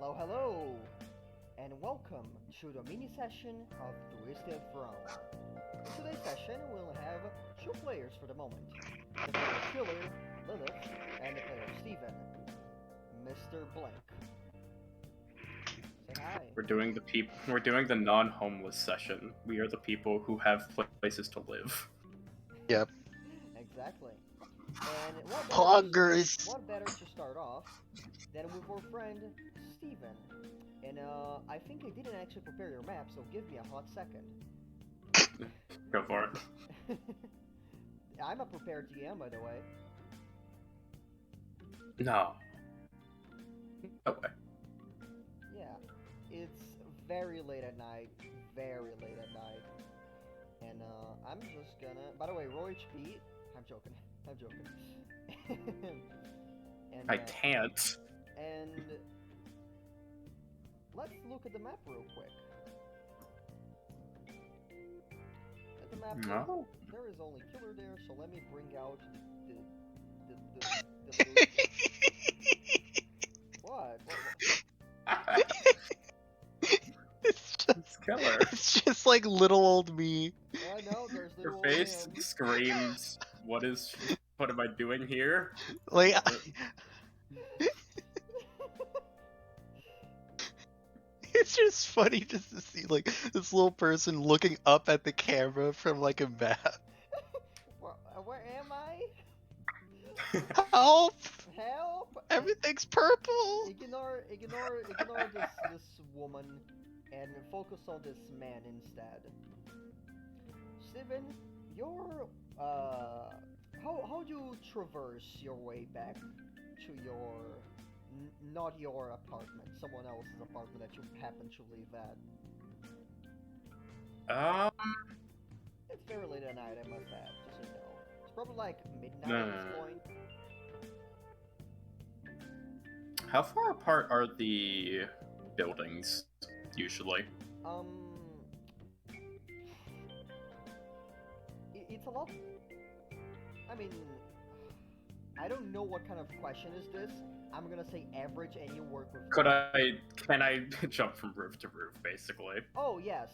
Hello, hello, and welcome to the mini session of Twisted Throne. In today's session, we'll have two players for the moment. The player Killer, Lilith, and the player Steven, Mr. Blank. Say hi. We're doing the non-homeless session. We are the people who have places to live. Yep. Exactly. And what better to start off than with our friend Steven. And I think I didn't actually prepare your map, so give me a hot second. Go for it. I'm a prepared GM, by the way. No. Okay. Yeah, it's very late at night, and I'm just gonna. By the way, roll HP. I'm joking. I'm joking. and I can't. And let's look at the map real quick. At the map, No. there is only Killer there, so let me bring out the what? It's Killer. It's just like little old me. I know there's Your little face old him. screams, what am I doing here? Like it's just funny just to see like this little person looking up at the camera from like a map. Where am I? Help! Help! Everything's purple. Ignore this woman and focus on this man instead. Steven, your how do you traverse your way back to your not your apartment, someone else's apartment that you happen to live at? It's very late at night, I must add, just so you know. It's probably like midnight at this point. How far apart are the buildings, usually? It's a lot. I mean, I don't know what kind of question is this. I'm gonna say average, and you work with. Can I jump from roof to roof, basically? Oh yes,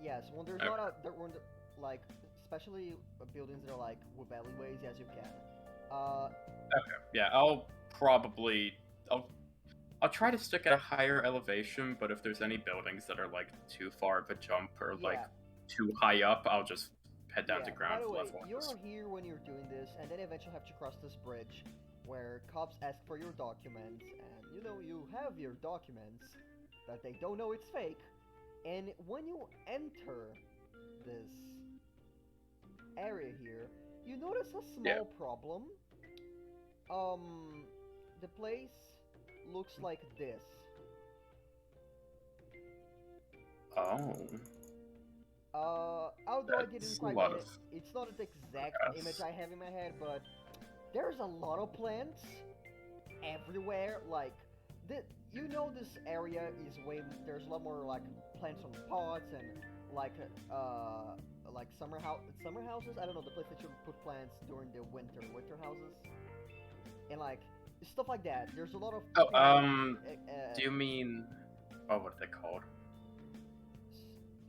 yes. When there's not like, especially buildings that are like with alleyways, yes, you can. Okay, yeah, I'll try to stick at a higher elevation, but if there's any buildings that are like too far of a jump or like too high up, I'll just head down to ground level. By the way, level. you're here when you're doing this, and then eventually have to cross this bridge where cops ask for your documents, and you have your documents, but they don't know it's fake. And when you enter this area here, you notice a small problem. The place looks like this. Although I didn't quite get it, it's not the exact image I have in my head, but there's a lot of plants everywhere. Like, this area is there's a lot more like plants on pots and like summer houses. I don't know, the place that you put plants during the winter houses, and like stuff like that. There's a lot of. Do you mean? Oh, what are they called?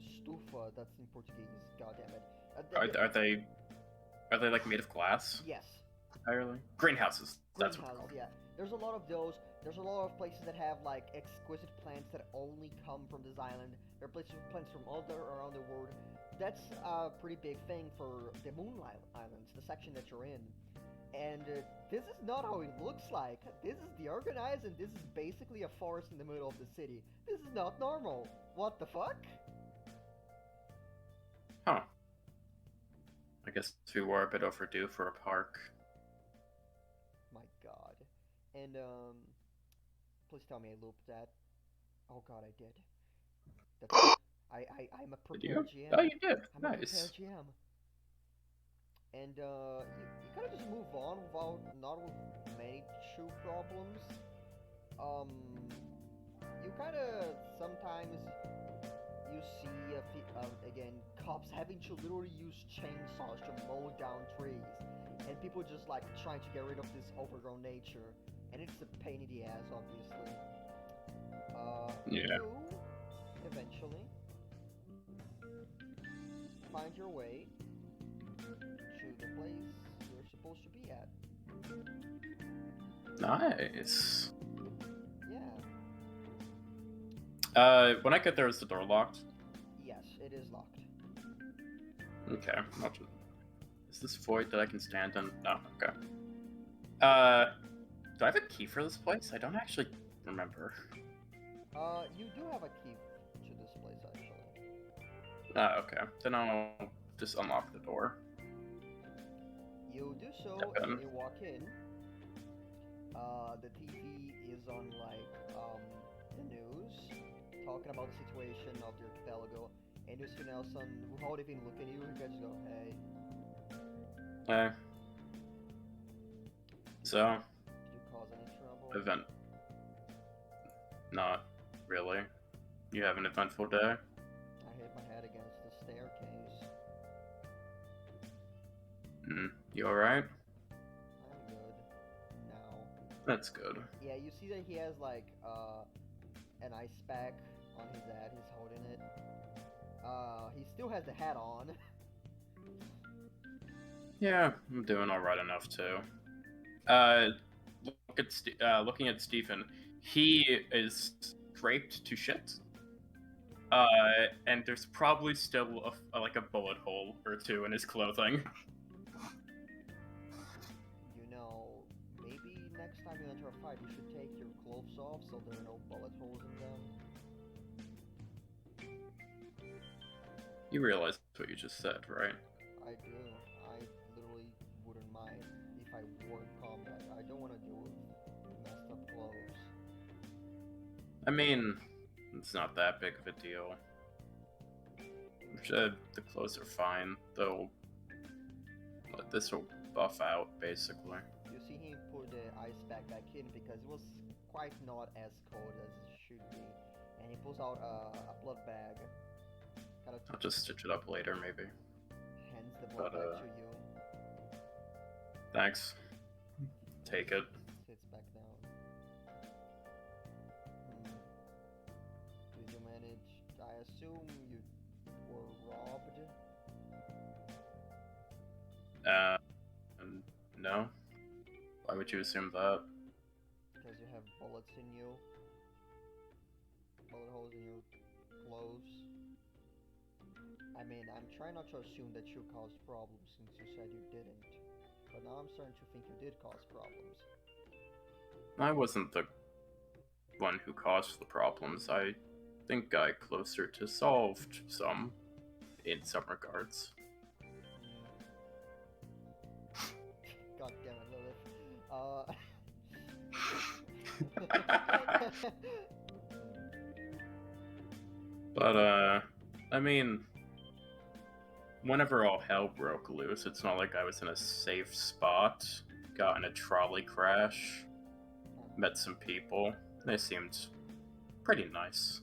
Stufa. That's in Portuguese. God damn it. Are they like made of glass? Yes. Entirely. Greenhouses. That's what they're called. Yeah. There's a lot of those. There's a lot of places that have like exquisite plants that only come from this island. There are places with plants from all around the world. That's a pretty big thing for the Moonlight Islands, the section that you're in. And this is not how it looks like. This is the organized, and this is basically a forest in the middle of the city. This is not normal. What the fuck? Huh. I guess we were a bit overdue for a park. My god. And, please tell me I looped that. Oh god, I did. I'm a prepared GM. Oh, you did. I'm Nice. a prepared GM. And, you kind of just move on not with many true problems. You kind of, sometimes, you see, again, cops having to literally use chainsaws to mow down trees. And people just, like, trying to get rid of this overgrown nature. And it's a pain in the ass, obviously. Yeah. You eventually find your way to the place you're supposed to be at. Nice. Yeah. When I get there, is the door locked? Yes, it is locked. Okay. Is this void that I can stand in? No. Okay. Do I have a key for this place? I don't actually remember. You do have a key to this place actually. Okay. Then I'll just unlock the door. You do so, Okay. and you walk in. The TV is on like the news, talking about the situation of the archipelago, and you see Nelson without even looking at you. You guys just go, "Hey." Hey. So, Did you cause any trouble? event. Not really. You have an eventful day? I hit my head against the staircase. You alright? I'm good now. That's good. Yeah, you see that he has like an ice pack on his head. He's holding it. He still has the hat on. Yeah, I'm doing alright enough too. Looking at Stephen, he is draped to shit. And there's probably still like a bullet hole or two in his clothing. You know, maybe next time you enter a fight, you should take your clothes off so there are no bullet holes in them. You realize what you just said, right? I do. I literally wouldn't mind if I were in combat. I don't want to deal with messed up clothes. I mean, it's not that big of a deal. The clothes are fine, though. This will buff out, basically. You see him put the ice pack back in because it was quite not as cold as it should be. And he pulls out a blood bag. Kind of I'll just stitch it up later, maybe. hands the blood But, bag to you. Thanks. Take it. Sits back down. Did you manage? I assume you were robbed? No. Why would you assume that? Because you have bullets in you. Bullet holes in your clothes. I mean, I'm trying not to assume that you caused problems since you said you didn't. But now I'm starting to think you did cause problems. I wasn't the one who caused the problems. I think I closer to solved some, in some regards. God damn it, Lilith. But, I mean, whenever all hell broke loose, it's not like I was in a safe spot, got in a trolley crash, met some people. They seemed pretty nice.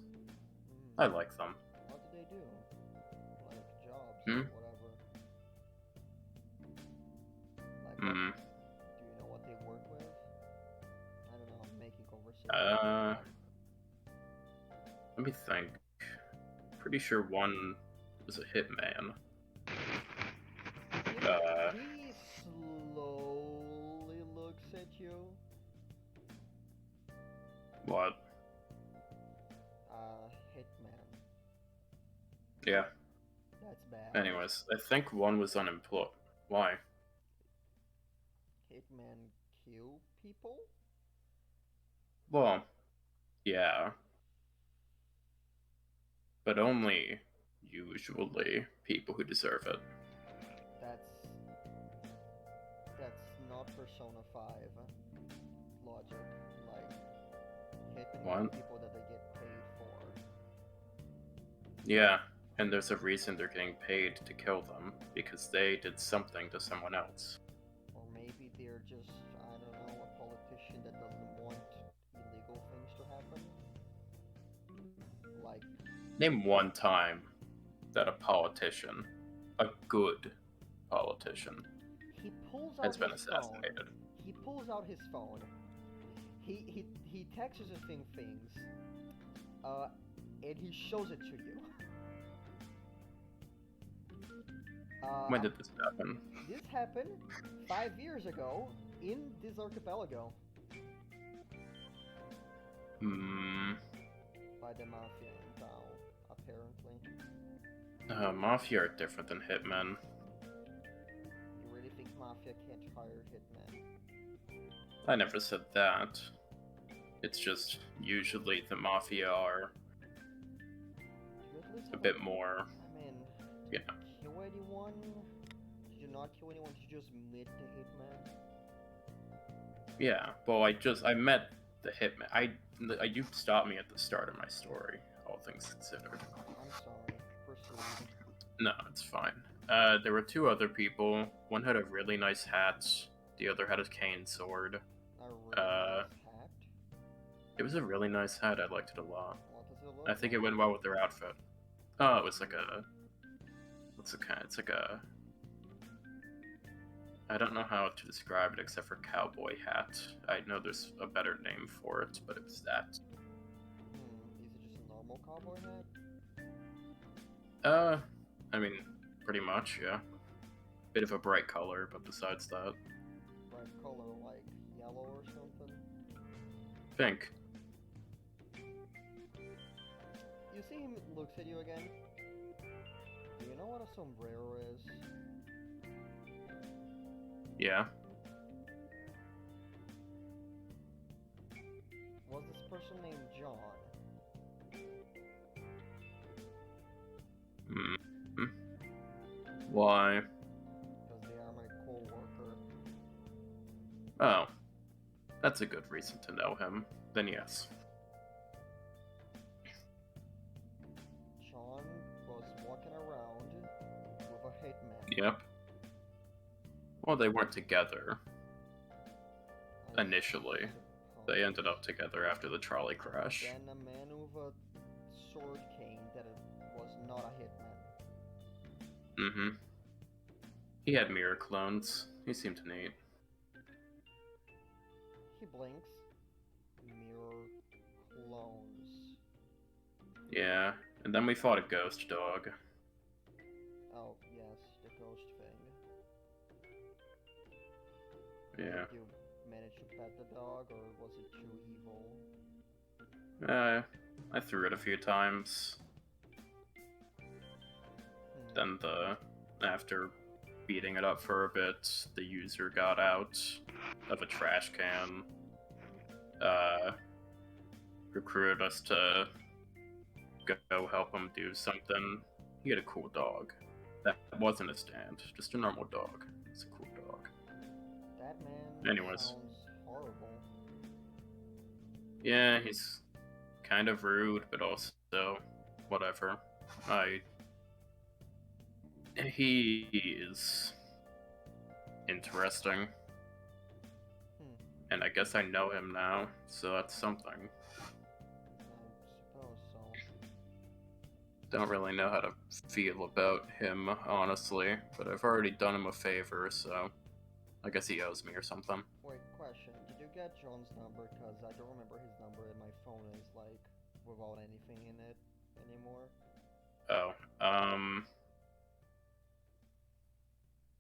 I like them. What do they do? Like jobs Hmm? or whatever? Like, do you know what they work with? I don't know, I'm making conversation. Let me think. Pretty sure one was a hitman. He slowly looks at you. What? Hitman. Yeah. That's bad. Anyways, I think one was unemployed. Why? Hitman kill people? Well, yeah. But only, usually, people who deserve it. That's not Persona 5 logic. Like, hitman What? people that they get paid for. Yeah, and there's a reason they're getting paid to kill them, because they did something to someone else. Or maybe they're just, I don't know, a politician that doesn't want illegal things to happen. Like, Name one time that a politician, a good politician, he pulls out has been his assassinated. phone. He pulls out his phone. He texts us things, and he shows it to you. When did this happen? This happened 5 years ago in this archipelago Hmm. by the mafia in town, apparently. Mafia are different than hitmen. You really think mafia can't hire hitmen? I never said that. It's just usually the mafia are Do you at least a have bit more. I mean, Yeah. did you kill anyone? Did you not kill anyone? Did you just meet the hitman? Yeah. Well, I met the hitman. You stopped me at the start of my story. All things considered. I'm sorry. Proceed. No, it's fine. There were two other people. One had a really nice hat. The other had a cane sword. A really nice hat. It was a really nice hat. I liked it a lot. What does it look I think like? it went well with their outfit. Oh, it was like a. What's the kind? It's like a. I don't know how to describe it except for cowboy hat. I know there's a better name for it, but it was that. Is it just a normal cowboy hat? I mean, pretty much, yeah. Bit of a bright color, but besides that, Bright color like yellow or something? pink. You see him looks at you again? Do you know what a sombrero is? Yeah. Was this person named John? Hmm. Why? Because they are my co-worker. Oh, that's a good reason to know him. Then yes. John was walking around with a hitman. Yep. Well, they weren't together I initially. suppose. They ended up together after the trolley crash. Then a man with a sword came that it was not a hitman. Mm-hmm. He had mirror clones. He seemed neat. He blinks. Mirror clones. Yeah. And then we fought a ghost dog. Oh, yes, the ghost thing. Yeah. Did you manage to pet the dog, or was it too evil? I threw it a few times. Then after beating it up for a bit, the user got out of a trash can. Recruited us to go help him do something. He had a cool dog. That wasn't a stand, just a normal dog. It's a cool dog. That man Anyways. sounds horrible. Yeah, he's kind of rude, but also whatever. He is interesting. And I guess I know him now, so that's something. I suppose so. Don't really know how to feel about him, honestly, but I've already done him a favor, so I guess he owes me or something. Wait, question. Did you get John's number? Because I don't remember his number and my phone is like without anything in it anymore. Oh,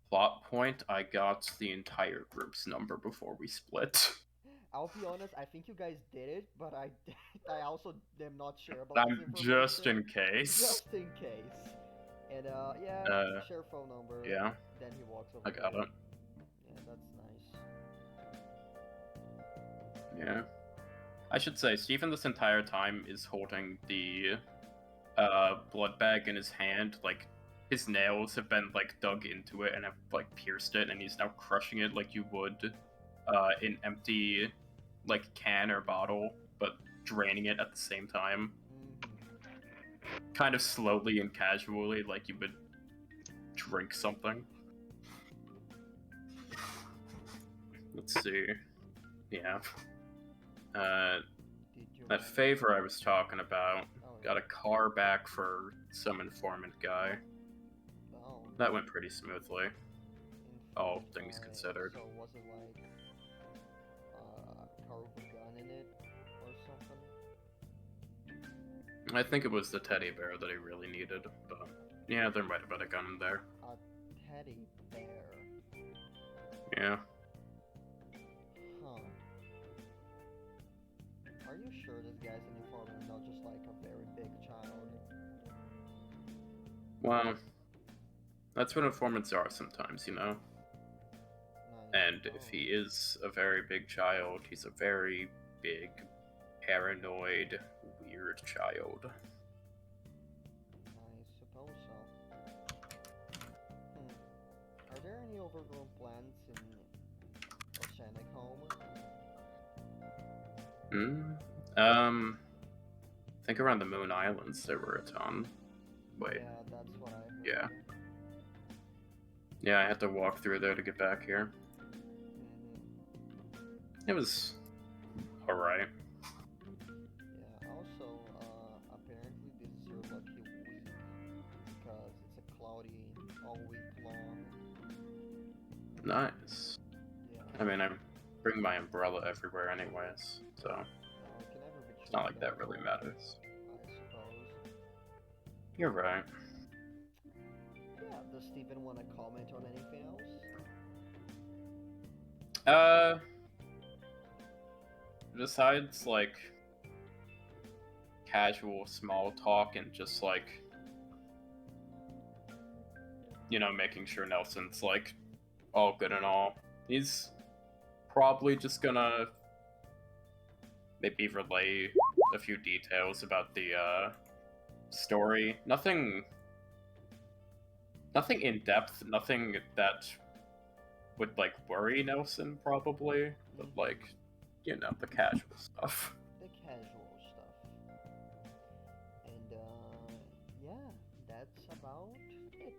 plot point, I got the entire group's number before we split. I'll be honest, I think you guys did it, but I also am not sure about this I'm just information. in case. Just in case. And yeah, share phone number. Yeah, Then he walks over I got there. it. Yeah, that's nice. Yeah. I should say, Stephen this entire time is holding the blood bag in his hand, like his nails have been like dug into it and have like pierced it, and he's now crushing it like you would an empty like can or bottle, but draining it at the same time. Kind of slowly and casually, like you would drink something. Let's see. Yeah. Did you That favor I was talking about, Oh, got a car back for some informant guy. Oh. That went pretty smoothly. all Informant things guy. considered. So was it like a car with a gun in it or something? I think it was the teddy bear that he really needed, but yeah, there might have been a gun in there. A teddy bear. Yeah. Huh. Are you sure this guy's an informant and not just like a very big child? Well, that's what informants are sometimes, you know? Nice. And if he is a very big child, he's a very big, paranoid, weird child. I suppose so. Are there any overgrown plants in Oceanic Home? I think around the Moon Islands there were a ton. Wait, Yeah, that's what I heard. yeah. Yeah, I had to walk through there to get back here. It was alright. Yeah, also, apparently this is your lucky week because it's a cloudy all week long. Nice. Yeah. I mean, I bring my umbrella everywhere anyways, so It can never be it's not true like that really though, matters. I suppose. You're right. Yeah, does Steven want to comment on anything else? Besides, like, casual small talk and just, like, you know, making sure Nelson's, like, all good and all, he's probably just gonna maybe relay a few details about the, story. Nothing in depth, nothing that would, like, worry Nelson, probably, but, like, you know, the casual stuff. The casual stuff. And yeah, that's about it.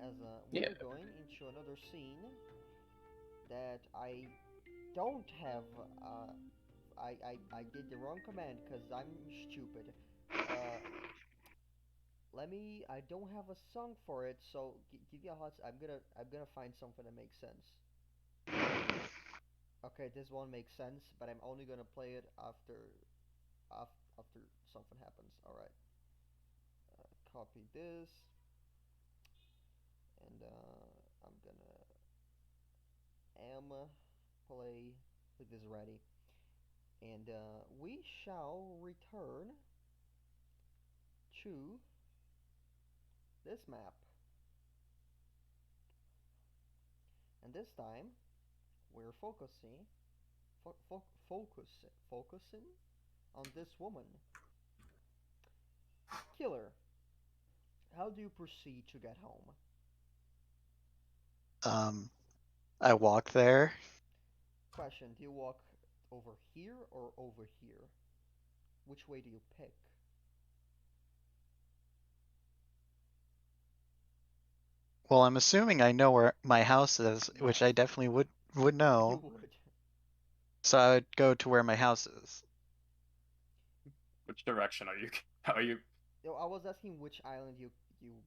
As Yeah. we're going into another scene that I don't have. I did the wrong command because I'm stupid. Let me. I don't have a song for it, so give me a hot. I'm gonna find something that makes sense. Okay, this one makes sense, but I'm only gonna play it after something happens. All right. Copy this, and I'm gonna play with this ready, and we shall return to this map, and this time we're focusing on this woman. Killer, how do you proceed to get home? I walk there. Question, do you walk over here or over here? Which way do you pick? Well, I'm assuming I know where my house is, which Yes, I definitely would you know. would. So I would go to where my house is. Which direction are you? Are you? No, I was asking which island you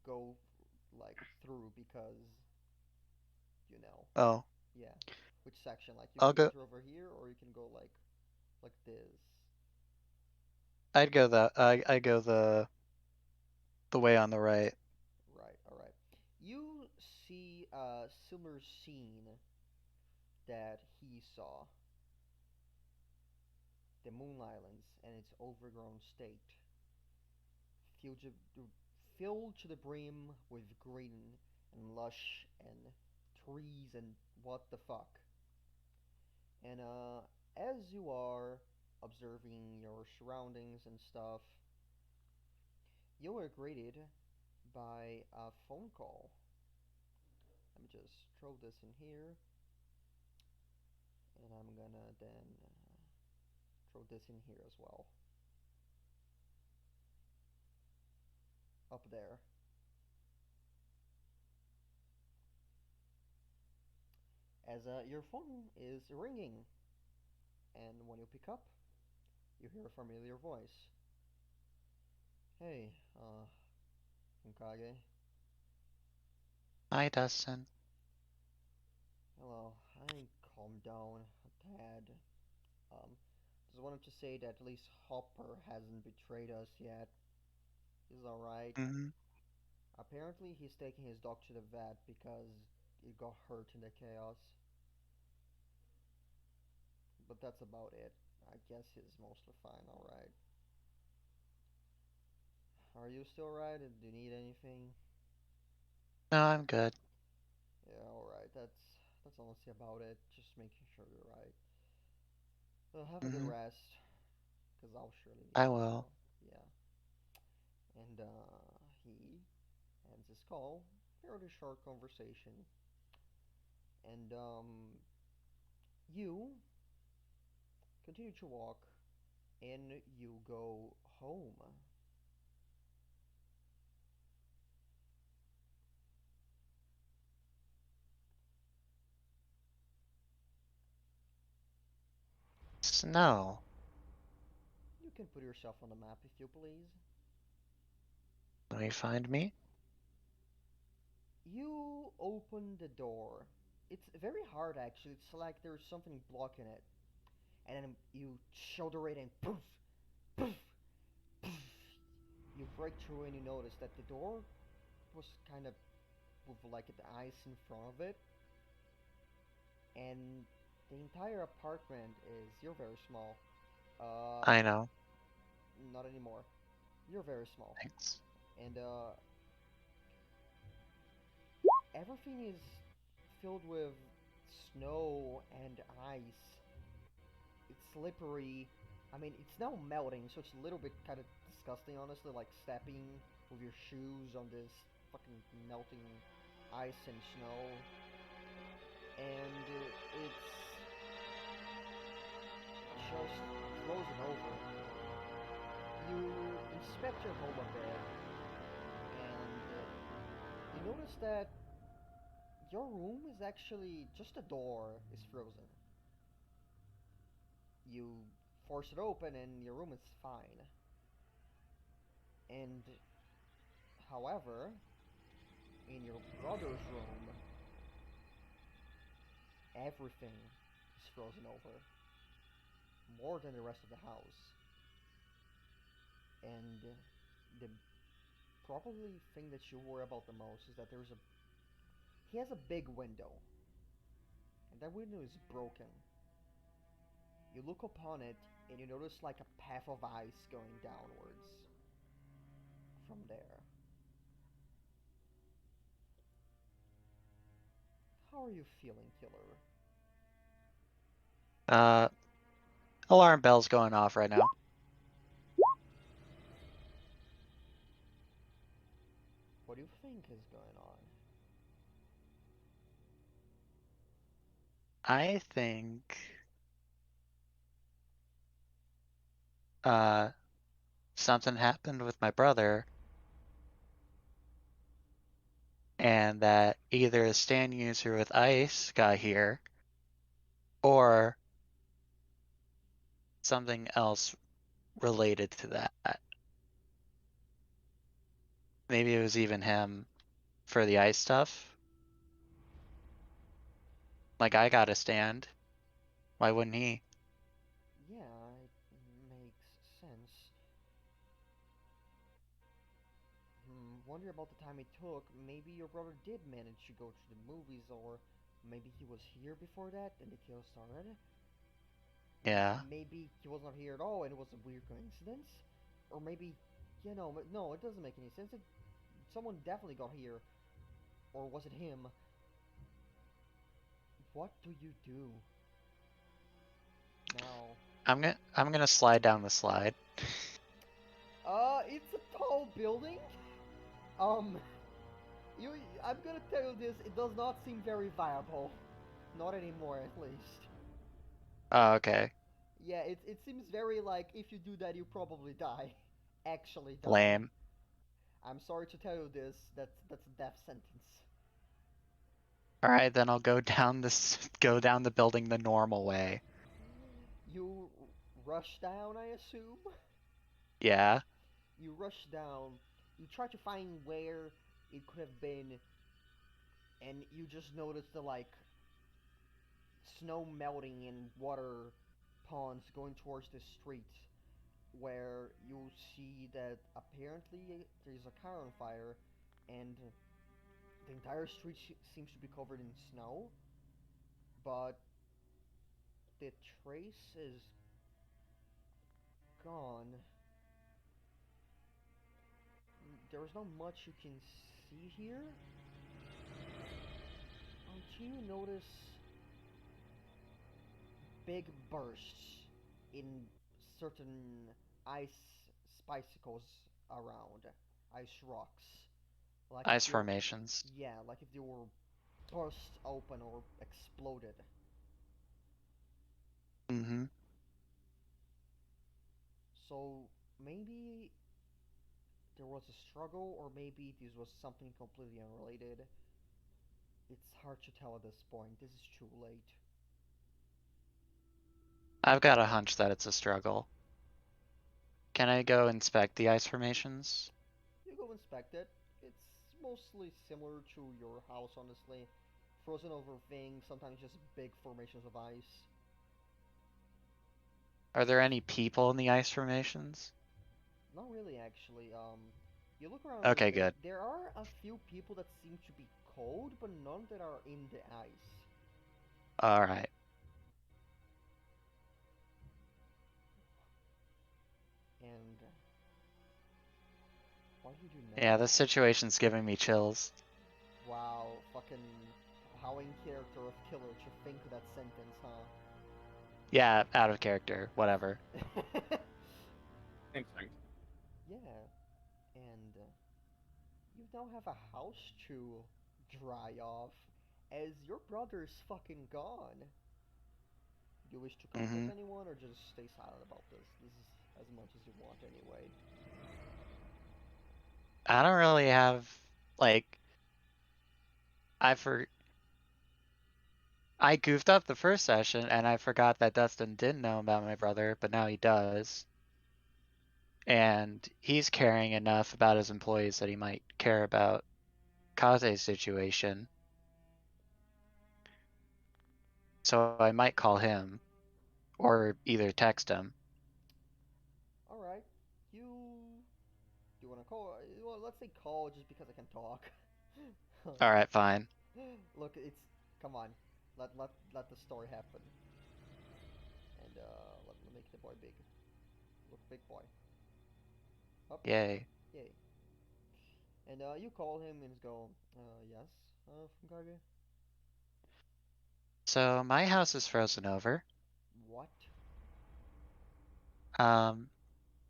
go like through because you know, Oh, yeah, which section? Like you I'll can go go. through over here or you can go like this. I'd go that. I go the way on the right. Right, all right. You see a similar scene that he saw, the Moon Islands and its overgrown state, filled to, filled to the brim with green and lush and trees and what the fuck. And as you are observing your surroundings and stuff, you are greeted by a phone call. Let me just throw this in here, and I'm gonna then throw this in here as well. Up there. As your phone is ringing, and when you pick up, you hear a familiar voice. Hey, Nkage. Hi, Dustin. Hello. I calmed down a tad. Just wanted to say that at least Hopper hasn't betrayed us yet. He's alright. Hmm. Apparently, he's taking his dog to the vet because it got hurt in the chaos. But that's about it. I guess he's mostly fine, alright. Are you still alright? Do you need anything? No, I'm good. Yeah, alright. That's honestly about it. Just making sure you're right. Well, have a good Hmm. rest, cause I'll surely need I it. So will. yeah. And he ends his call. Fairly short conversation. And you continue to walk, and you go home. Snow. You can put yourself on the map if you please. Let me find me. You open the door. It's very hard actually. It's like there's something blocking it. And then you shoulder it and poof, poof, poof. You break through and you notice that the door was kind of with like the ice in front of it. And the entire apartment is, you're very small. Uh, I know. not anymore. You're very small. Thanks. And everything is filled with snow and ice. It's slippery. I mean, it's now melting, so it's a little bit kind of disgusting, honestly, like stepping with your shoes on this fucking melting ice and snow. And it's just frozen over. You inspect your home a bit, and you notice that your room is actually just a door is frozen. You force it open, and your room is fine. And however, in your brother's room, everything is frozen over, more than the rest of the house. And the probably thing that you worry about the most is that he has a big window, and that window is broken. You look upon it, and you notice like a path of ice going downwards from there. How are you feeling, killer? Uh, Alarm bell's going off right now. What do you think is going on? I think uh something happened with my brother, and that either a stand user with ice got here, or something else related to that. Maybe it was even him for the ice stuff. Like, I got a stand. Why wouldn't he? Yeah, it makes sense. Wonder about the time it took. Maybe your brother did manage to go to the movies, or maybe he was here before that and the kill started. Yeah. Maybe he was not here at all and it was a weird coincidence. Or maybe, no, it doesn't make any sense. Someone definitely got here. Or was it him? What do you do now? I'm gonna slide down the slide. It's a tall building. Um, you, I'm gonna tell you this, it does not seem very viable. Not anymore, at least. Oh, okay. Yeah, it seems very like if you do that, you probably die. Actually die. Lame. I'm sorry to tell you this. That's a death sentence. All right, then I'll go down this go down the building the normal way. You rush down, I assume. Yeah. You rush down. You try to find where it could have been, and you just notice the like snow melting and water ponds going towards the street, where you see that apparently there's a car on fire, and the entire street seems to be covered in snow, but the trace is gone. There's not much you can see here until you notice big bursts in certain ice spicicles around, ice rocks. Like if Ice they were, formations. yeah, like if they were burst open or exploded. Mm-hmm. So maybe there was a struggle, or maybe this was something completely unrelated. It's hard to tell at this point. This is too late. I've got a hunch that it's a struggle. Can I go inspect the ice formations? You go inspect it. It's mostly similar to your house, honestly. Frozen over things, sometimes just big formations of ice. Are there any people in the ice formations? Not really, actually. You look around a little Okay, bit. good. There are a few people that seem to be cold, but none that are in the ice. All right. And what do you do Yeah, next? this situation's giving me chills. Wow, fucking how in character of killer to think that sentence, huh? Yeah, out of character. Whatever. Interesting. Yeah, and you now have a house to dry off, as your brother is fucking gone. Do you wish to contact Mm-hmm. anyone, or just stay silent about this? This is as much as you want anyway. I don't really have like I for I goofed up the first session and I forgot that Dustin didn't know about my brother, but now he does. And he's caring enough about his employees that he might care about Kaze's situation. So I might call him or either text him. Alright, you... Do you want to call? Well, let's say call just because I can talk. All right, fine. Look, it's... Come on. Let the story happen. And, let me make the boy big. Look, big boy. Up. Yay. Yay. And you call him and go, yes, from Kage? So my house is frozen over. What? Um,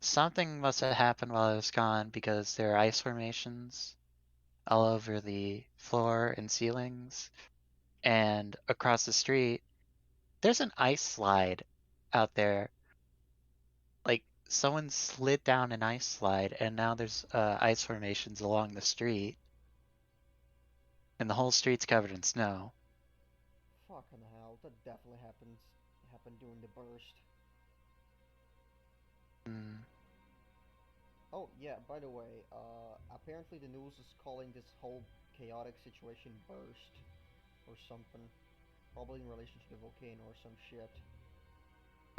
Something must have happened while I was gone because there are ice formations all over the floor and ceilings. And across the street, there's an ice slide out there. Like someone slid down an ice slide, and now there's ice formations along the street, and the whole street's covered in snow. Fucking hell, that definitely happened during the burst. Mm, Oh, yeah, by the way, apparently the news is calling this whole chaotic situation burst or something. Probably in relation to the volcano or some shit.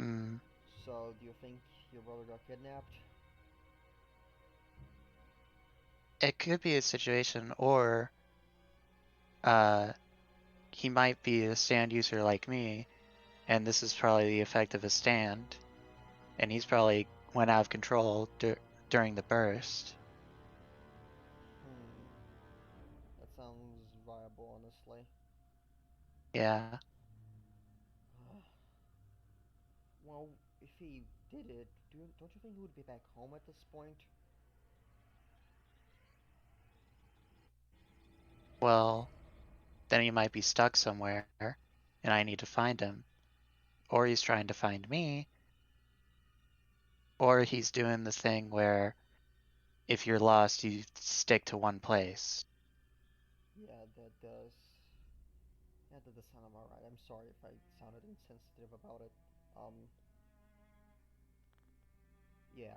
mm. So, do you think your brother got kidnapped? It could be a situation, or uh, he might be a stand user like me, and this is probably the effect of a stand, and he's probably went out of control during the burst. Hmm, that sounds viable, honestly. Yeah. Well, if he did it, don't you think he would be back home at this point? Well, then he might be stuck somewhere, and I need to find him. Or he's trying to find me, or he's doing the thing where if you're lost, you stick to one place. Yeah, that does. Yeah, that does sound about right. I'm sorry if I sounded insensitive about it. Um, yeah,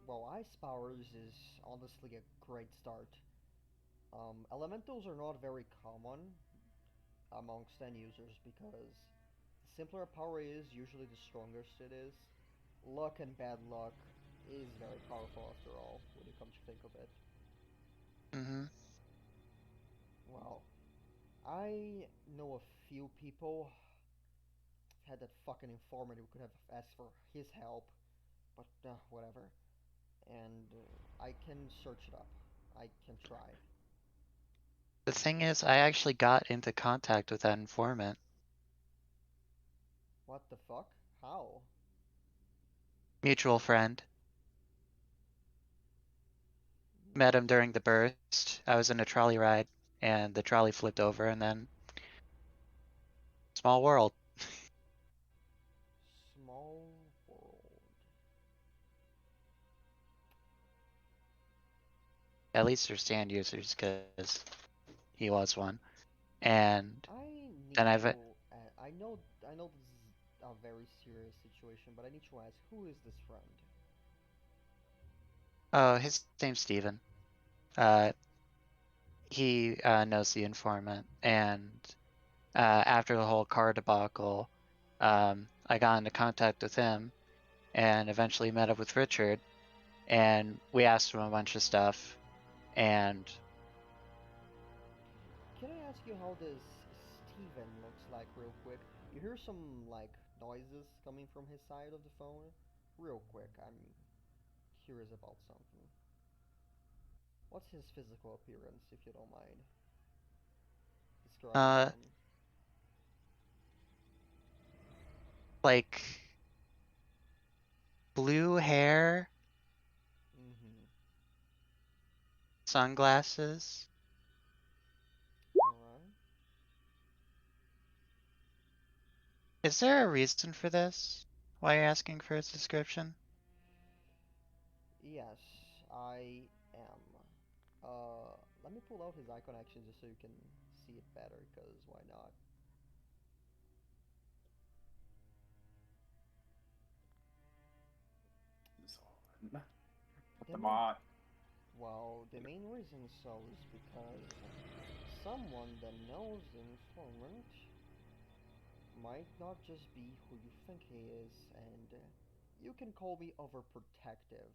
well, ice powers is honestly a great start. Elementals are not very common amongst end users because simpler a power is, usually the strongest it is. Luck and bad luck is very powerful after all, when you come to think of it. Mm-hmm. Well, I know a few people had that fucking informant who could have asked for his help, but whatever. And I can search it up. I can try. The thing is, I actually got into contact with that informant. What the fuck? How? Mutual friend. Met him Mm, during the burst. I was in a trolley ride, and the trolley flipped over, and then small world. small world. At least they're stand users, because he was one. And I then need I've to. I know this is a very serious situation, but I need to ask, who is this friend? oh, his name's Steven. Uh, he knows the informant, and after the whole car debacle, I got into contact with him, and eventually met up with Richard, and we asked him a bunch of stuff, and Can I ask you how this Steven looks like real quick? You hear some like noises coming from his side of the phone? Real quick, I'm curious about something. What's his physical appearance, if you don't mind describing uh, him? like blue hair, Mm-hmm. sunglasses. Alright. Is there a reason for this? Why you're asking for his description? Yes, I am. Let me pull out his icon action just so you can see it better, because why not? Put The them main, on. well, the main reason so is because someone that knows the informant might not just be who you think he is, and you can call me overprotective.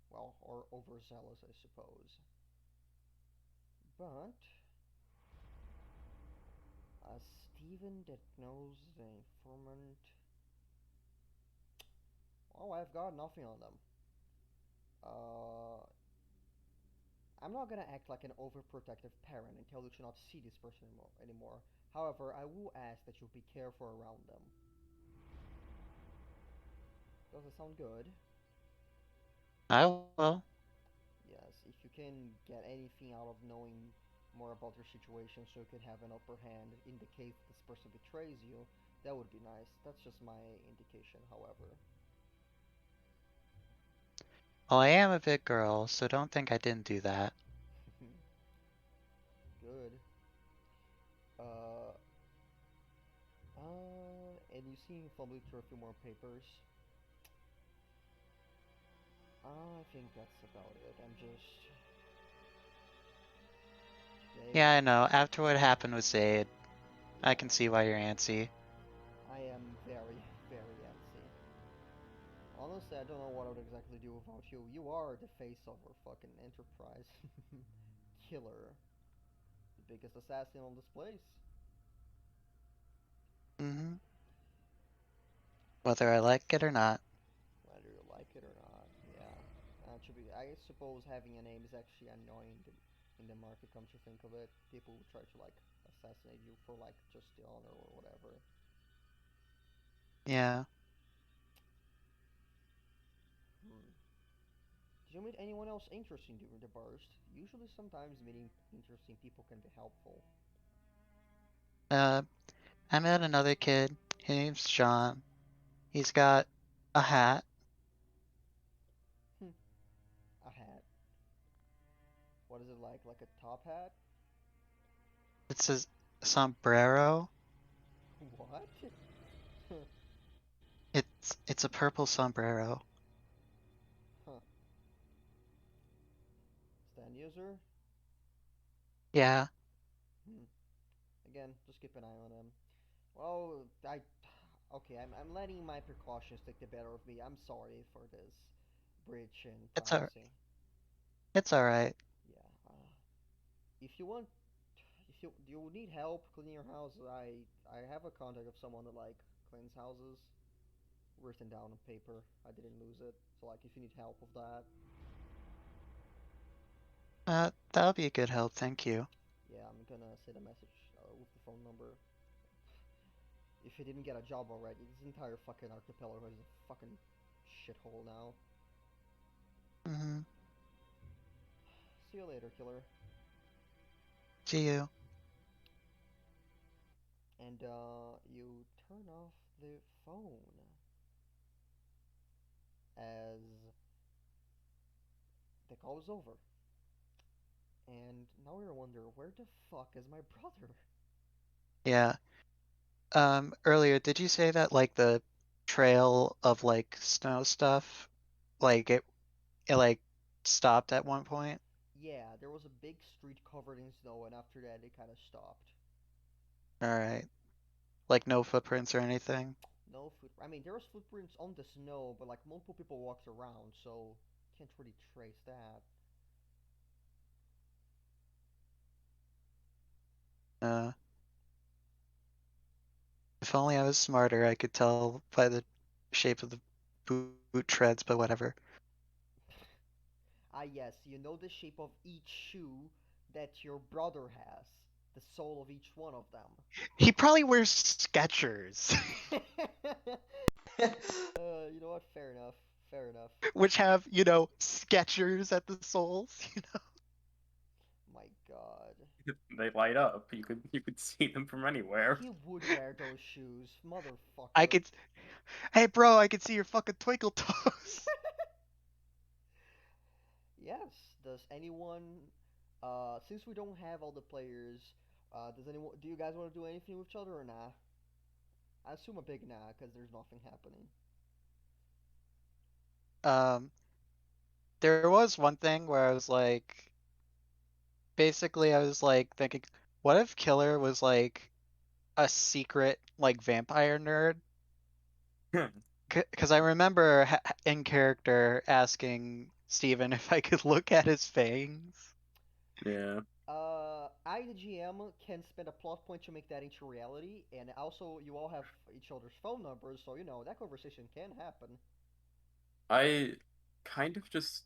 Well, or overzealous, I suppose. But a Steven that knows the informant. Oh, I've got nothing on them. Uh, I'm not gonna act like an overprotective parent and tell you to not see this person anymore. However, I will ask that you be careful around them. Does it sound good? I will. Yes, if you can get anything out of knowing more about your situation so you can have an upper hand in the case this person betrays you, that would be nice. That's just my indication, however. Well, I am a big girl, so don't think I didn't do that. Good. Uh, and you see him fumbling through a few more papers. I think that's about it. I'm just Yeah, today. I know. After what happened with Zaid, I can see why you're antsy. I am very, very antsy. Honestly, I don't know what I would exactly do without you. You are the face of our fucking enterprise. Killer. The biggest assassin on this place. Mm-hmm. Whether I like it or not. Whether you like it or not. Yeah. I suppose having a name is actually annoying in the market, come to think of it. People will try to, like, assassinate you for, like, just the honor or whatever. Yeah. Hmm. Did you meet anyone else interesting during the burst? Usually, sometimes meeting interesting people can be helpful. Uh, I met another kid. His name's John. He's got a hat. Hmm. A hat. What is it like? Like a top hat? It says sombrero. What? It's a purple sombrero. Huh. Stand user? Yeah. Hmm. Again, just keep an eye on him. Well, Okay, I'm letting my precautions take the better of me. I'm sorry for this breach in It's all privacy. it's all right. Yeah. If you want, if you need help cleaning your house, I have a contact of someone that like cleans houses, written down on paper. I didn't lose it. So like, if you need help with that, That'll be a good help. Thank you. yeah, I'm gonna send a message with the phone number. If he didn't get a job already, this entire fucking archipelago is a fucking shithole now. Mm-hmm. See you later, killer. See you. And you turn off the phone as the call is over. And now we wonder, where the fuck is my brother? Yeah. Earlier, did you say that like the trail of like snow stuff, like it like stopped at one point? Yeah, there was a big street covered in snow, and after that, it kind of stopped. All right. Like no footprints or anything? No foot. I mean, there was footprints on the snow, but like multiple people walked around, so can't really trace that. Uh, if only I was smarter, I could tell by the shape of the boot treads, but whatever. Ah, yes, you know the shape of each shoe that your brother has, the sole of each one of them. He probably wears Skechers, You know what? Fair enough. Fair enough. which have, Skechers at the soles. My God. They light up. You could see them from anywhere. He would wear those shoes, I motherfucker. could, hey bro, I could see your fucking twinkle toes. Yes. Does anyone, since we don't have all the players, does anyone, do you guys want to do anything with each other or nah? I assume a big nah, because there's nothing happening. Um, there was one thing where I was like, basically, I was like thinking, what if Killer was like a secret like vampire nerd? Because I remember in character asking Steven if I could look at his fangs. Yeah. I, the GM, can spend a plot point to make that into reality, and also you all have each other's phone numbers, so you know that conversation can happen. I kind of just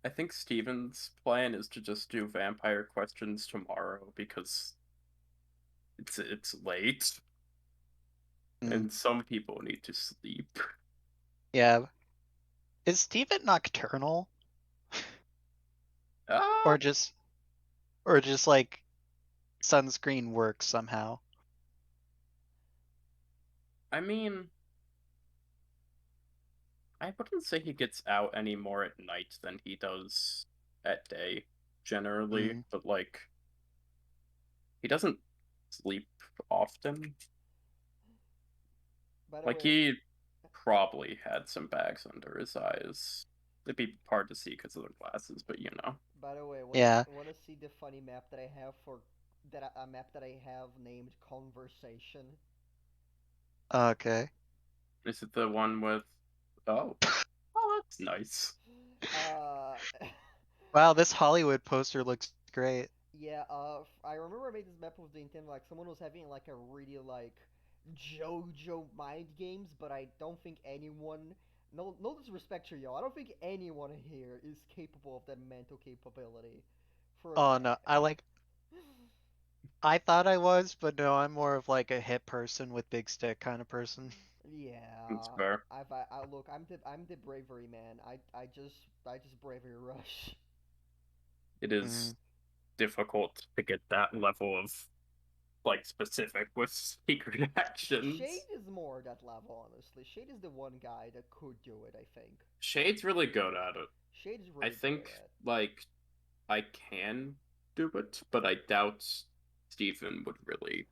I think Steven's plan is to just do vampire questions tomorrow because it's late Mm, and some people need to sleep. yeah. Is Steven nocturnal Ah, or just or just like sunscreen works somehow? I mean, I wouldn't say he gets out any more at night than he does at day generally, Mm, but like he doesn't sleep often. By the Like way, he probably had some bags under his eyes. It'd be hard to see because of the glasses, but you know. yeah. wanna see the funny map that I have for a map that I have named conversation. Okay. Is it the one with oh. Oh, that's nice. Uh, Wow, this Hollywood poster looks great. yeah. I remember I made this map with the intent like someone was having like a really like Jojo mind games, but I don't think anyone. No disrespect to y'all. I don't think anyone here is capable of that mental capability for Oh no, that. I thought I was, but no, I'm more of like a hit person with big stick kind of person. That's Yeah, fair. I look. I'm the bravery man. I just bravery rush. It Mm, is difficult to get that level of like specific with secret Shade actions. is more that level, honestly. Shade is the one guy that could do it. I think Shade's really good at it. Shade is I really good think at. like I can do it, but I doubt Stephen would really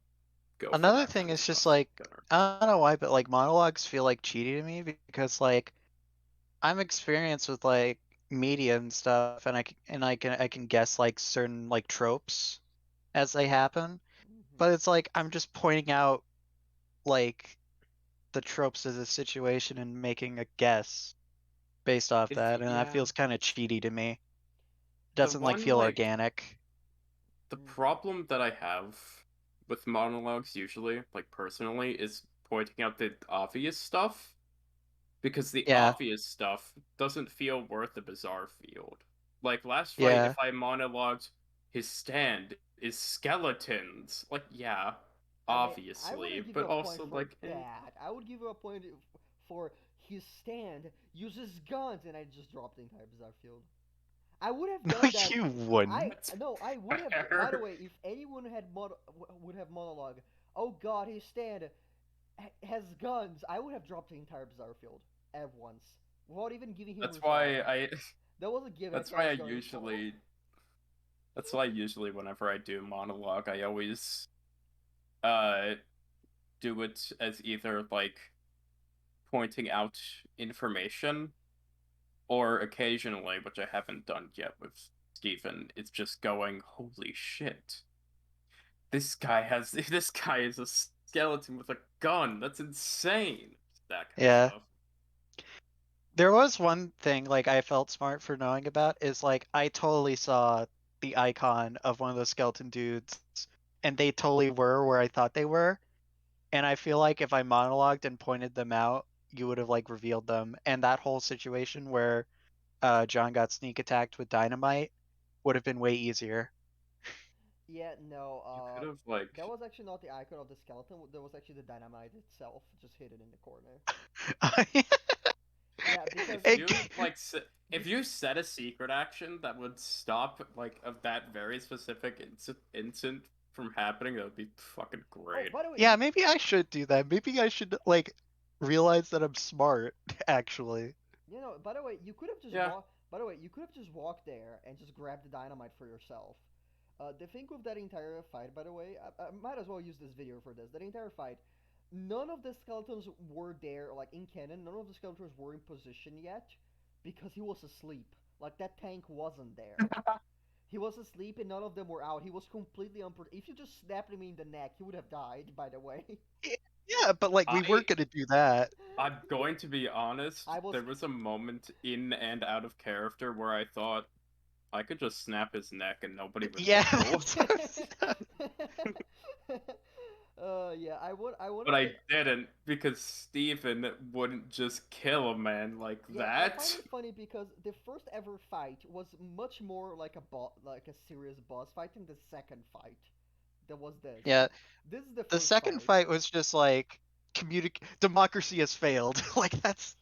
go for Another that thing kind of is just stuff. like I don't know why, but like monologues feel like cheaty to me because like I'm experienced with like media and stuff, and I can guess like certain like tropes as they happen, Hmm. but it's like I'm just pointing out like the tropes of the situation and making a guess based off It's that, and that yeah. feels kind of cheaty to me. The Doesn't like one feel like organic. the Mhm. problem that I have with monologues usually, like personally, is pointing out the obvious stuff because the Yeah, obvious stuff doesn't feel worth the bizarre field. Like last fight, yeah. if I monologued his stand is skeletons, like yeah, I mean, I obviously, wouldn't give you but a point also for like that. I would give you a point for his stand uses guns, and I just dropped the entire bizarre field. I would have No, done that. you I wouldn't. no, I would have. By the fair. way, if anyone would have monologue, oh God, his stand has guns, I would have dropped the entire bizarre field at once without even giving him That's resolve. why I That was a given. That that's guy why I was going. usually that's why usually whenever I do monologue, I always uh do it as either like pointing out information or occasionally, which I haven't done yet with Steven, it's just going, holy shit. This guy is a skeleton with a gun. That's insane. That kind of Yeah. stuff. There was one thing like I felt smart for knowing about is like I totally saw the icon of one of those skeleton dudes and they totally were where I thought they were. And I feel like if I monologued and pointed them out, you would have like revealed them. And that whole situation where John got sneak attacked with dynamite would have been way easier. Yeah, no. You could have like That was actually not the icon of the skeleton. That was actually the dynamite itself, just hidden in the corner. Yeah, because if It- you like if bec- you set a secret action that would stop like of that very specific instant from happening, that would be fucking oh, great. by the way, yeah, maybe I should do that. Maybe I should like realize that I'm smart, actually. by the way, you could have just Yeah. walked. By the way, you could have just walked there and just grabbed the dynamite for yourself. The thing with that entire fight, by the way, I might as well use this video for this. That entire fight, none of the skeletons were there, like in canon. None of the skeletons were in position yet, because he was asleep. Like that tank wasn't there. He was asleep and none of them were out. He was completely If you just snapped him in the neck, he would have died, by the way. Yeah, but like we I weren't gonna do that. I'm going to be honest, I was. there was a moment in and out of character where I thought I could just snap his neck and nobody would Yeah, know. that's what Yeah, I But wanted I to. didn't because Steven wouldn't just kill a man like Yeah, I find that. it funny because the first ever fight was much more like a serious boss fight than the second fight. That was this. Yeah, This is the the first second fight. fight was just like democracy has failed. Like that's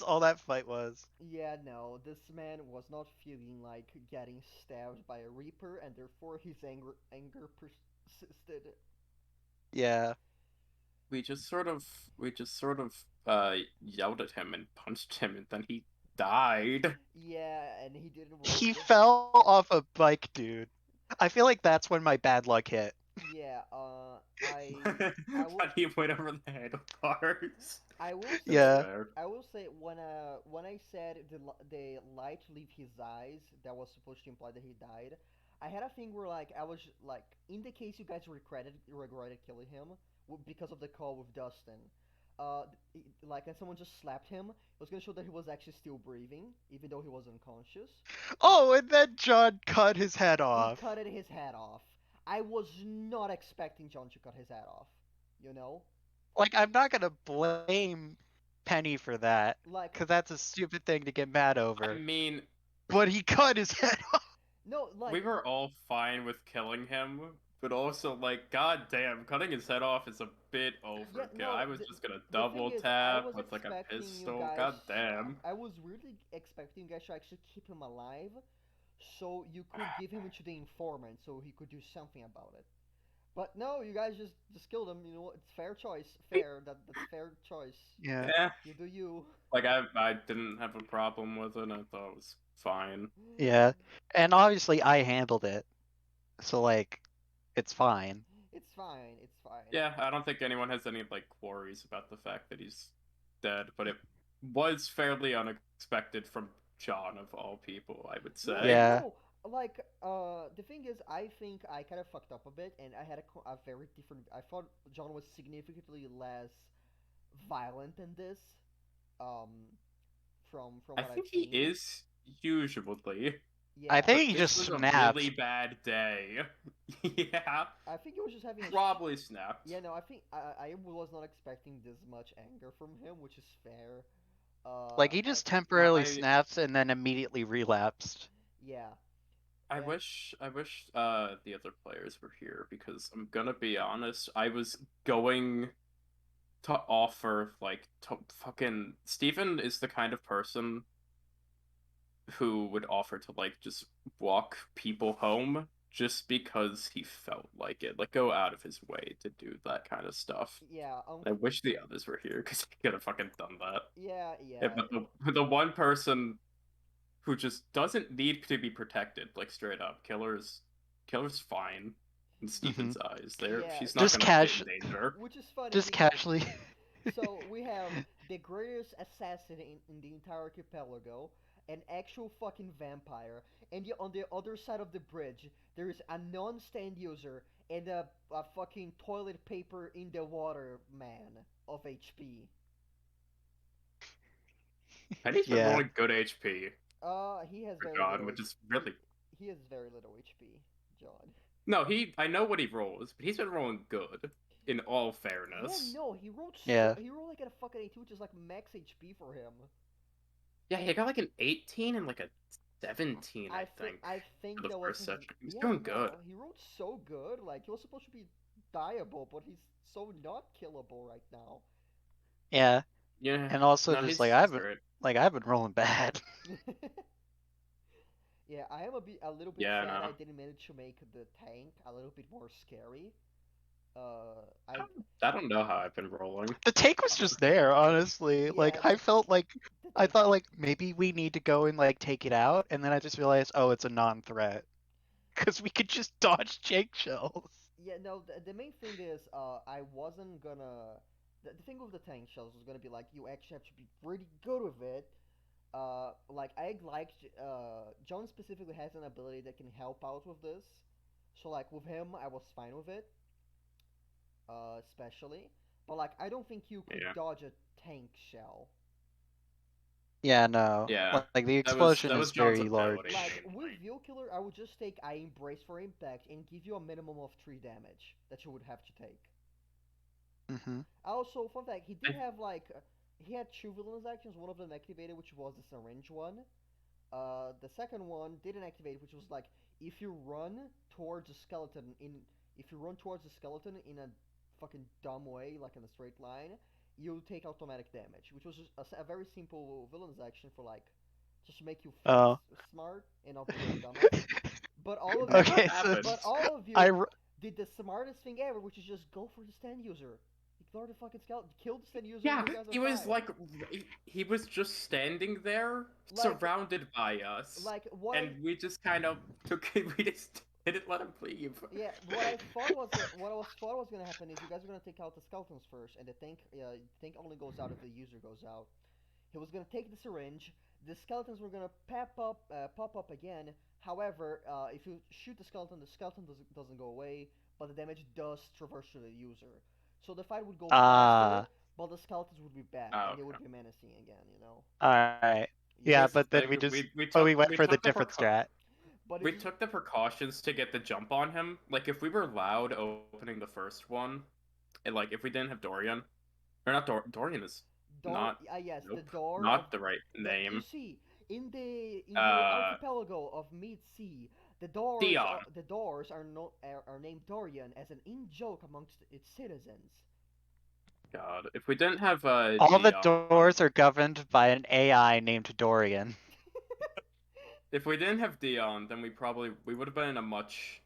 all that fight was. Yeah, no, this man was not feeling like getting stabbed by a reaper, and therefore his anger persisted. Yeah. We just sort of yelled at him and punched him and then he died. Yeah, and he didn't work. He fell off a bike, dude. I feel like that's when my bad luck hit. Yeah, I will But he went over the handlebars. I will That's say Yeah. fair. when I said the light leave his eyes, that was supposed to imply that he died. I had a thing where like I was like, in the case you guys regretted killing him because of the call with Dustin, like and someone just slapped him, it was gonna show that he was actually still breathing even though he was unconscious. Oh, and then John cut his head He off. cut his head off. I was not expecting John to cut his head off. You know, Like I'm not gonna blame Penny for that, like because that's a stupid thing to get mad I over. mean, But he cut his head off. no, like we were all fine with killing him, but also like, goddamn, cutting his head off is a bit yeah, overkill. no. I was just gonna The thing double is, I tap was with like a expecting you pistol. guys. Goddamn. I was really expecting you guys to actually keep him alive, so you could give him to the informant, so he could do something about it. But no, you guys just killed him. You know, it's fair choice. Fair. That's fair choice. Yeah. Yeah, You do you. like I didn't have a problem with it. I thought it was fine. Yeah. And obviously I handled it. So like it's fine. It's fine. It's fine. Yeah, I don't think anyone has any like worries about the fact that he's dead, but it was fairly unexpected from John of all people, I would Yeah, say. Yeah. no. Like, the thing is, I think I kind of fucked up a bit, and I had a very different. I thought John was significantly less violent in this. Um, from I what I've think he seen. is usually, I Yeah, but think he this just was a really snapped. bad day. Yeah, I think he was just having a. probably snapped. Yeah, no, I think I was not expecting this much anger from him, which is fair. Like he I just think temporarily I snaps and then immediately relapsed. yeah, I and wish the other players were here because I'm gonna be honest, I was going to offer like to fucking Steven is the kind of person who would offer to like just walk people home just because he felt like it, like go out of his way to do that kind of stuff. yeah, I wish the others were here because he could have fucking done that. yeah, Yeah, yeah, but the one person who just doesn't need to be protected, like straight up, killer's fine in Hmm. Steven's eyes. There, yeah. she's not Just gonna be in cash, danger. Which is funny just because casually. so we have the greatest assassin in the entire archipelago, an actual fucking vampire, and on the other side of the bridge there is a non-stand user and a fucking toilet paper in the water man of HP. And he's been Yeah. rolling good HP He has for very God, little which is he, really he has very little HP, John. no. I know what he rolls, but he's been rolling good. In all Yeah, fairness, no, he rolled Yeah. he rolled like at a fucking 82, which is like max HP for him. yeah, he got like an 18 and like a 17, I think, I for think the that was first his. session. He's Yeah, doing good. no, he rolled so good. Like he was supposed to be dieable, but he's so not killable right now. Yeah. Yeah, And also no, just he's great. I've been rolling bad. Yeah, I am a little bit Yeah, sad no, I didn't manage to make the tank a little bit more scary. I I don't know how I've been rolling. The take was just there, honestly. Like yeah I felt like the I tank. thought like maybe we need to go and like take it out, and then I just realized, oh, it's a non-threat because we could just dodge Jake shells. Yeah, no, the main thing is, I wasn't gonna. The thing with the tank shells was gonna be like you actually have to be pretty good with it. Like I liked, John specifically has an ability that can help out with this. So like with him, I was fine with it, especially. But like I don't think you could Yeah, dodge a tank shell. Yeah, no. yeah, Like the that explosion was is John's very ability Like large. with mainly. Veil Killer, I would just take I embrace for impact and give you a minimum of 3 damage that you would have to take. Hmm. Also, fun fact, he did I, have like he had two villainous actions. One of them activated, which was the syringe one. The second one didn't activate, which was like if you run towards a skeleton in if you run towards a skeleton in a fucking dumb way, like in a straight line, you take automatic damage, which was just a very simple villain's action for like just to make you feel Oh. smart and not be a dumbass. But all it of you, never Okay, so but happened. all of I you r- did the smartest thing ever, which is just go for the stand user. Ignore the fucking skeleton. Kill the stand user, and Yeah, you guys are he was fine. like he was just standing there, Like, surrounded by us, like what I and we just kind of took it. We just didn't let him leave. Yeah, what I thought was what I was thought was gonna happen is you guys are gonna take out the skeletons first, and the tank only goes out if the user goes out. He was gonna take the syringe. The skeletons were gonna pop up again. However, if you shoot the skeleton doesn't go away, but the damage does traverse to the user. So the fight would go faster, ah, but the skeletons would be back, Oh, and they would okay. be menacing again. You know. alright. Yeah. Yeah, Here's the but then thing: we went for the different strat. But if we you took the precautions to get the jump on him. Like if we were loud opening the first one, and like if we didn't have Dorian, or not Dorian is not. Yes, the Nope, door of not the right the you name. see in the Uh, archipelago of mid sea, Dion. the doors are no are named Dorian as an in joke amongst its citizens. God, if we didn't have All the Dion, doors are governed by an AI named Dorian. if we didn't have Dion, then we would have been in a much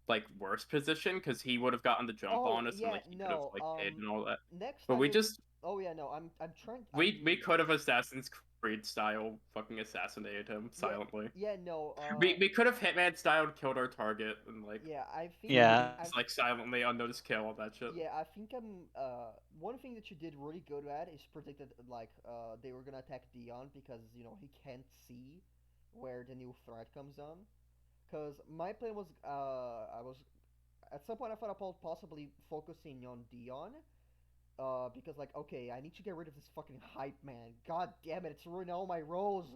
like worse position because he would have gotten the jump Oh on us and yeah, like he could have no. like hid and all that. Next But time we you. just Oh yeah, no. I'm trying. we could have Assassin's Creed style fucking assassinated him Yeah, silently. yeah, no. We could have Hitman style killed our target and like Yeah. I think Yeah. I've like silently unnoticed kill all that shit. Yeah, I think one thing that you did really good at is predicted like they were gonna attack Dion because he can't see where the new threat comes on. Cause my plan was I was at some point I thought about possibly focusing on Dion, Because like, okay, I need to get rid of this fucking hype man. God damn it, it's ruining all my rolls.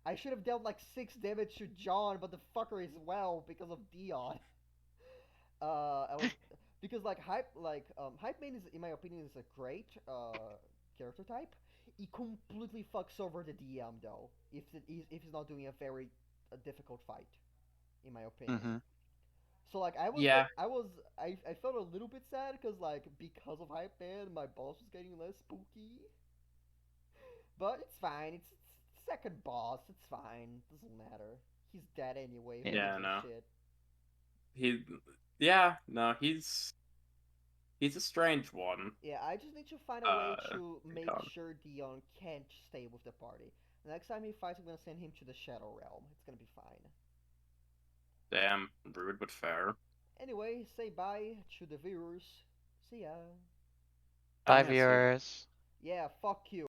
I should have dealt like 6 damage to John, but the fucker is well because of Dion. I was because like hype man is, in my opinion, is a great character type. He completely fucks over the DM though if he's not doing a very difficult fight, in my opinion. Mm-hmm. So like Yeah, I felt a little bit sad because of hype man my boss was getting less spooky, but it's fine. It's second boss. It's fine. Doesn't matter. He's dead anyway. Who Yeah. gives yeah, a no. shit? He, yeah, no, he's a strange one. Yeah, I just need to find a way to make Dion. sure Dion can't stay with the party. The next time he fights, I'm gonna send him to the Shadow Realm. It's gonna be fine. Damn, rude but fair. Anyway, say bye to the viewers. See ya. Bye, Yeah, see. viewers. Yeah, fuck you.